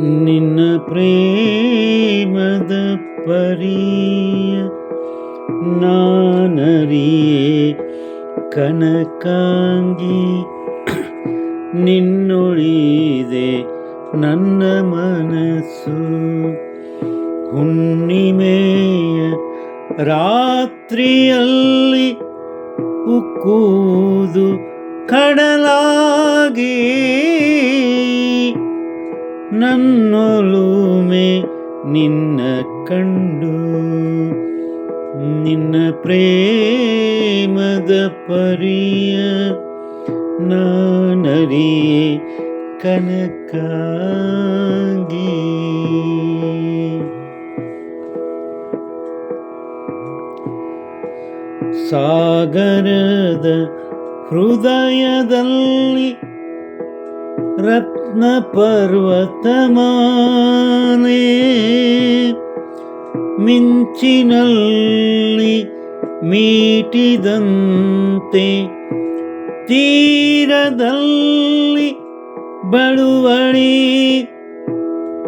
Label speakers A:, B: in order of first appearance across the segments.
A: ನಿನ್ನ ಪ್ರೇಮದ ಪರಿಯ ನಾನರಿಯೇ ಕನಕಾಂಗಿ. ನಿನ್ನೊಳಿದೆ ನನ್ನ ಮನಸ್ಸು ಹುಣ್ಣಿಮೆಯ ರಾತ್ರಿಯಲ್ಲಿ ಉಕ್ಕುವುದು ಕಡಲಾಗಿ. ನನ್ನೊಲುಮೆ ನಿನ್ನ ಕಂಡು ನಿನ್ನ ಪ್ರೇಮದ ಪರಿಯ ನಾನರಿಯೇ ಕನಕಾಂಗಿ. ಸಾಗರದ ಹೃದಯದಲ್ಲಿ ರತ್ನ ಪರ್ವತಮಾಲೆ ಮಿಂಚಿನಲ್ಲಿ ಮೀಟಿದಂತೆ ತೀರದಲ್ಲಿ ಬಳುವಳಿ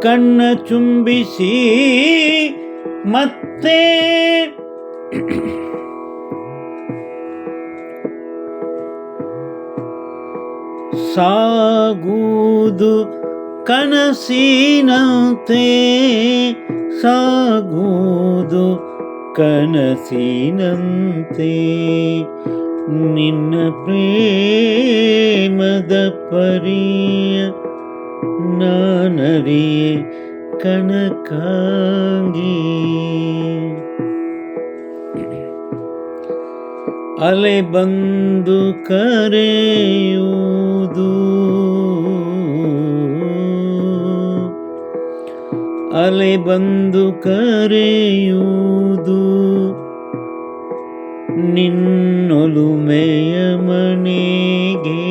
A: ಕಣ್ಣ ಚುಂಬಿಸಿ ಮತ್ತೆ ಸಾಗುವುದು ಕನಸಿನಂತೆ ಸಾಗುವುದು ಕನಸಿನಂತೆ. ನಿನ್ನ ಪ್ರೇಮದ ಪರಿಯ ನಾನರಿಯೇ ಕನಕಾಂಗಿ. ಅಲೆ ಬಂದು ಕರೆಯುವುದು ಅಲೆ ಬಂದು ಕರೆಯುವುದು ನಿನ್ನೊಲುಮೆಯ ಮನೆಗೆ.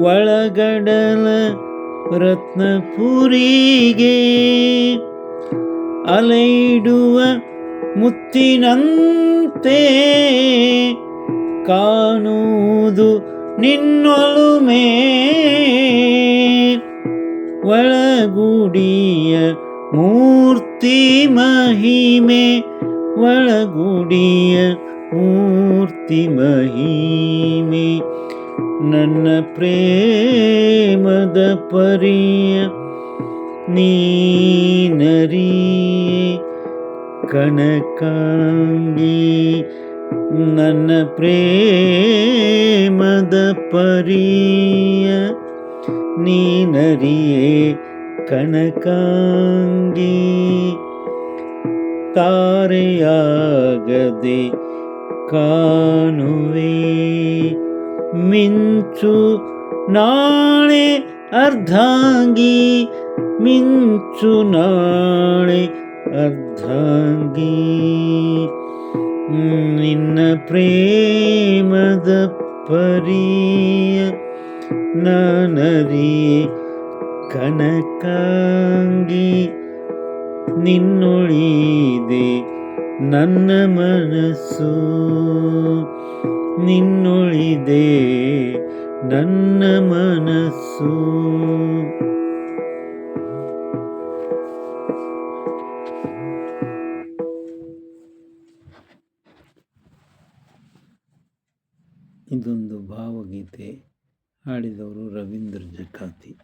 A: ಒಳಗಡಲ ರತ್ನಪುರಿಗೆ ಅಲೆಯಿಡುವ ಮುತ್ತಿನಂತೆ ಕಾಣುವುದು ನಿನ್ನೊಲುಮೆ. ಒಳಗುಡಿಯ ಮೂರ್ತಿ ಮಹಿಮೆ ಒಳಗುಡಿಯ ಮೂರ್ತಿ ಮಹಿಮೆ. ನನ್ನ ಪ್ರೇಮದ ಪರಿಯ ನೀನರಿಯೇ ಕನಕಾಂಗಿ. ನನ್ನ ಪ್ರೇಮದ ಪರಿಯ ನೀನರಿಯೇ ಕನಕಾಂಗಿ. ತಾರೆಯಾಗದೆ ಕಾಣುವೆ ಮಿಂಚು ನಾಳೆ ಅರ್ಧಾಂಗಿ. ಮಿಂಚು ನಾಳೆ ಅರ್ಧಾಂಗಿ. ನಿನ್ನ ಪ್ರೇಮದ ಪರಿಯ ನಾನರಿಯೇ ಕನಕಾಂಗಿ. ನಿನ್ನೊಳಿದೆ ನನ್ನ ಮನಸ್ಸು ನಿನ್ನೊಳಿದೆ ನನ್ನ ಮನಸ್ಸು. ಇದೊಂದು ಭಾವಗೀತೆ. ಹಾಡಿದವರು ರವೀಂದ್ರ ಜಕಾತಿ.